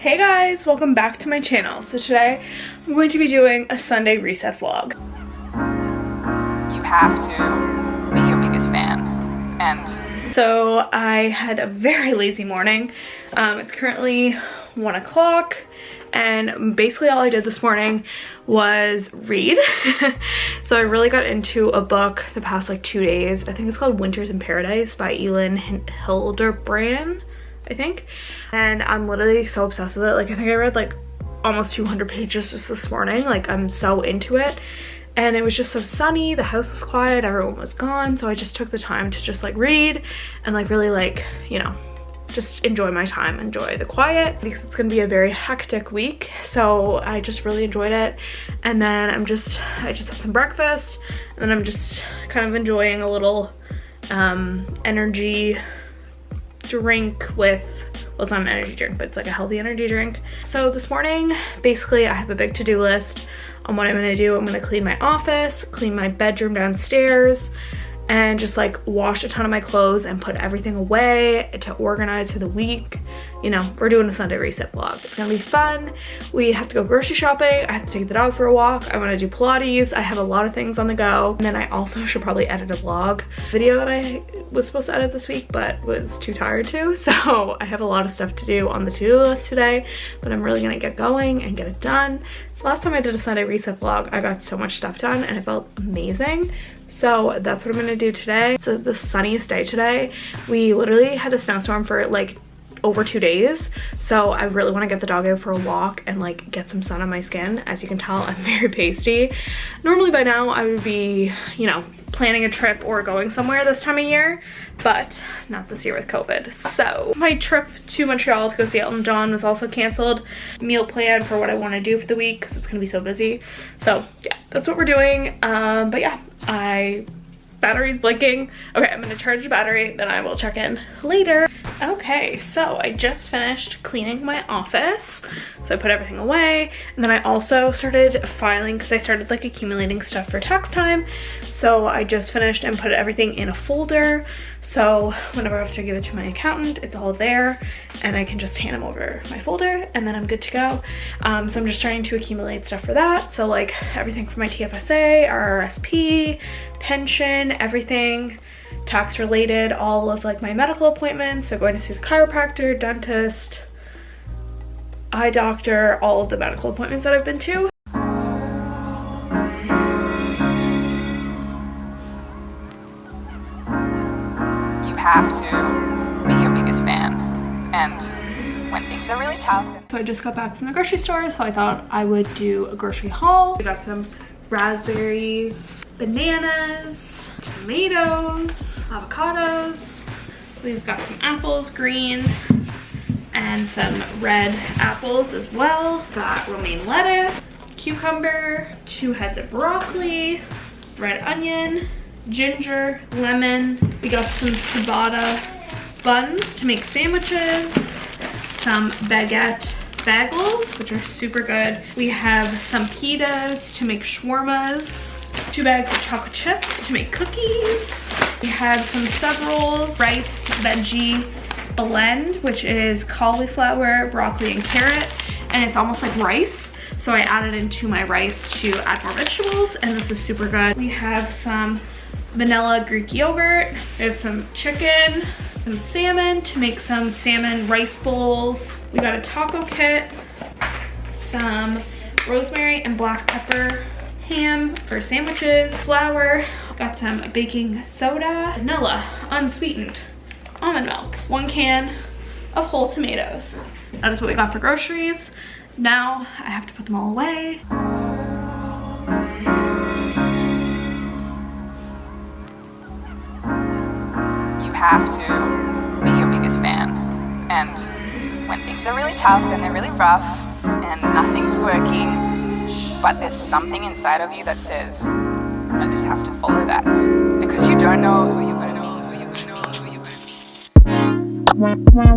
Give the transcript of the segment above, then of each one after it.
Hey guys, welcome back to my channel. So today I'm going to be doing a Sunday reset vlog. You have to be your biggest fan. And so I had a very lazy morning. It's currently 1 o'clock and basically all I did this morning was read. So I really got into a book the past like 2 days. I think it's called Winters in Paradise by Elin Hilderbrand, I think. And I'm literally so obsessed with it. Like I think I read like almost 200 pages just this morning. Like I'm so into it. And it was just so sunny, the house was quiet, everyone was gone. So I just took the time to just like read and like really like, you know, just enjoy my time, enjoy the quiet, because it's gonna be a very hectic week. So I just really enjoyed it. And then I just had some breakfast and then I'm just kind of enjoying a little energy drink with, well, it's not an energy drink, but it's like a healthy energy drink. So this morning, basically I have a big to-do list on what I'm gonna do. I'm gonna clean my office, clean my bedroom downstairs, and just like wash a ton of my clothes and put everything away to organize for the week. You know, we're doing a Sunday reset vlog. It's gonna be fun. We have to go grocery shopping. I have to take the dog for a walk. I wanna do Pilates. I have a lot of things on the go. And then I also should probably edit a vlog video that I was supposed to edit this week, but was too tired to. So I have a lot of stuff to do on the to-do list today, but I'm really gonna get going and get it done. So last time I did a Sunday reset vlog, I got so much stuff done and it felt amazing. So that's what I'm gonna do today. It's the sunniest day today. We literally had a snowstorm for like over 2 days. So I really wanna get the dog out for a walk and like get some sun on my skin. As you can tell, I'm very pasty. Normally by now I would be, you know, planning a trip or going somewhere this time of year, but not this year with COVID. So my trip to Montreal to go see Elton John was also canceled. Meal plan for what I wanna do for the week because it's gonna be so busy. So yeah, that's what we're doing. But yeah, battery's blinking. Okay, I'm gonna charge the battery, then I will check in later. Okay, so I just finished cleaning my office. So I put everything away, and then I also started filing because I started like accumulating stuff for tax time. So I just finished and put everything in a folder. So whenever I have to give it to my accountant, it's all there and I can just hand them over my folder and then I'm good to go. So I'm just starting to accumulate stuff for that. So like everything for my TFSA, RRSP, pension, everything tax related, all of like my medical appointments. So going to see the chiropractor, dentist, eye doctor, all of the medical appointments that I've been to. you have to be your biggest fan. And when things are really tough. So I just got back from the grocery store, so I thought I would do a grocery haul. We got some raspberries, bananas, tomatoes, avocados. We've got some apples, green, and some red apples as well. Got romaine lettuce, cucumber, 2 heads of broccoli, red onion, ginger, lemon. We got some ciabatta buns to make sandwiches, some baguette bagels, which are super good. We have some pitas to make shawarmas, 2 bags of chocolate chips to make cookies. We have some sub rolls, rice veggie blend, which is cauliflower, broccoli, and carrot, and it's almost like rice. So I added into my rice to add more vegetables, and this is super good. We have some vanilla Greek yogurt. We have some chicken, some salmon to make some salmon rice bowls. We got a taco kit, some rosemary and black pepper ham for sandwiches, flour, got some baking soda, vanilla, unsweetened, almond milk, 1 can of whole tomatoes. That is what we got for groceries. Now I have to put them all away. You have to be your biggest fan. And when things are really tough and they're really rough and nothing's working, but there's something inside of you that says, I just have to follow that. Because you don't know who you're gonna be, who you're gonna be, who you're gonna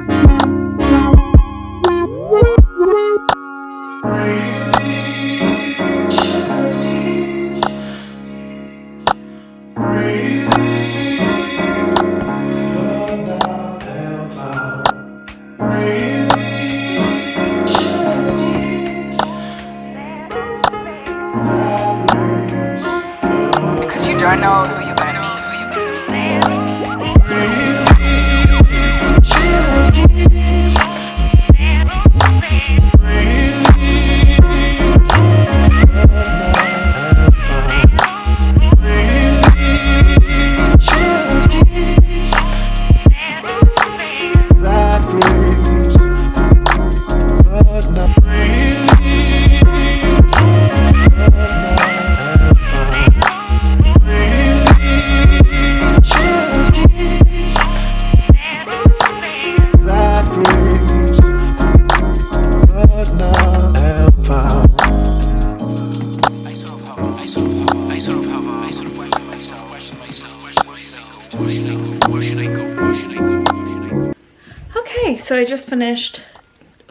be. so I just finished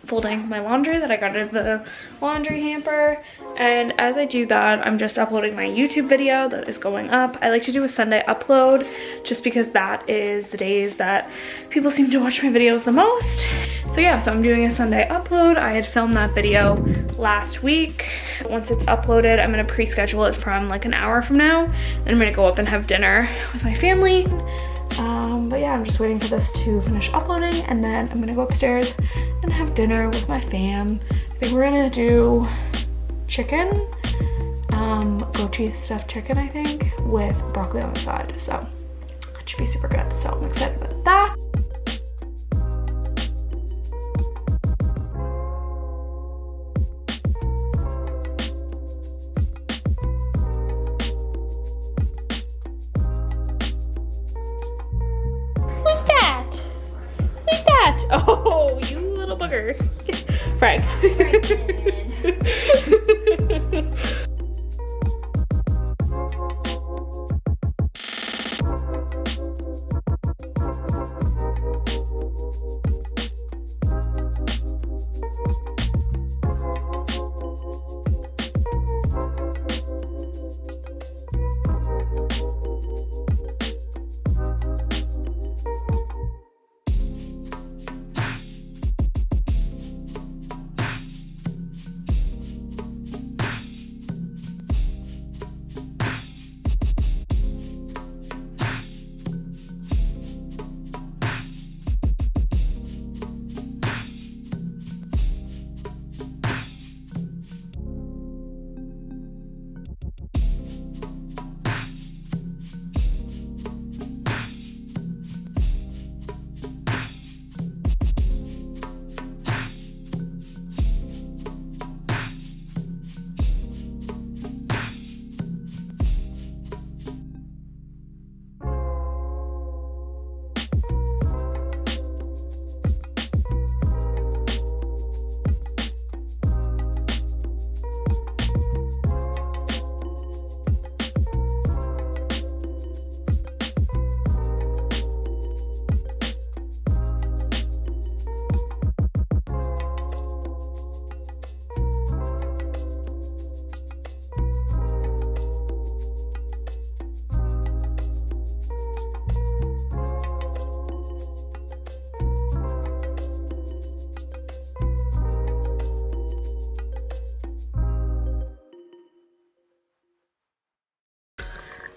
folding my laundry that I got out of the laundry hamper, and as I do that, I'm just uploading my YouTube video that is going up. I like to do a Sunday upload just because that is the days that people seem to watch my videos the most. So yeah, so I'm doing a Sunday upload. I had filmed that video last week. Once it's uploaded, I'm gonna pre-schedule it from like an hour from now, then I'm gonna go up and have dinner with my family. But yeah, I'm just waiting for this to finish uploading, and then I'm gonna go upstairs and have dinner with my fam. I think we're gonna do chicken, goat cheese stuffed chicken, I think, with broccoli on the side. So that should be super good. So I'm excited about that. Who's that? Who's that? Oh, you little bugger. Frank.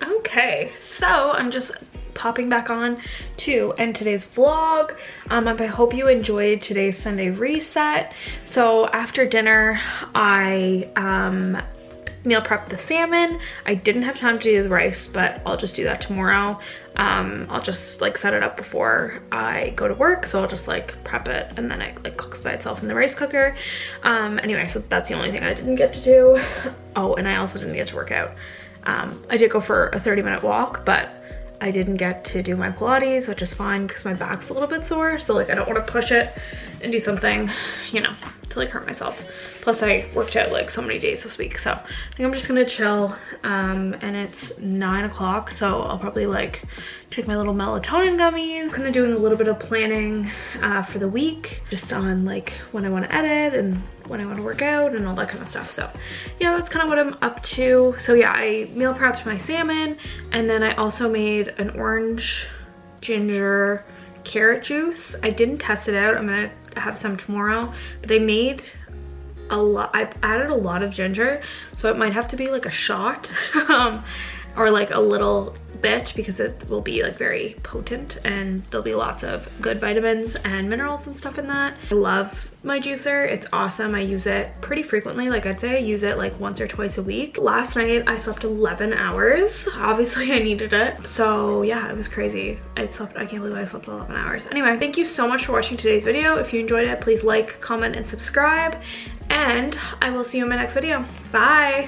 Okay, so I'm just popping back on to end today's vlog. I hope you enjoyed today's Sunday reset. So after dinner, I meal prepped the salmon. I didn't have time to do the rice, but I'll just do that tomorrow. I'll just like set it up before I go to work, so I'll just like prep it and then it like cooks by itself in the rice cooker. Anyway, so that's the only thing I didn't get to do. Oh, and I also didn't get to work out. I did go for a 30-minute walk, but I didn't get to do my Pilates, which is fine because my back's a little bit sore. So like I don't want to push it and do something, you know, to like hurt myself. Plus I worked out like so many days this week. So I think I'm just gonna chill. And it's 9 o'clock. So I'll probably like take my little melatonin gummies. Kind of doing a little bit of planning for the week, just on like when I want to edit and when I want to work out and all that kind of stuff. So yeah, that's kind of what I'm up to. So yeah, I meal prepped my salmon, and then I also made an orange ginger carrot juice. I didn't test it out. I'm gonna have some tomorrow, but I made a lot. I added a lot of ginger, so it might have to be like a shot or like a little bit, because it will be like very potent and there'll be lots of good vitamins and minerals and stuff in that. I love my juicer. It's awesome. I use it pretty frequently. Like I'd say I use it like once or twice a week. Last night I slept 11 hours. Obviously I needed it. So yeah, it was crazy. I can't believe I slept 11 hours. Anyway, thank you so much for watching today's video. If you enjoyed it, please like, comment, and subscribe. And I will see you in my next video. Bye.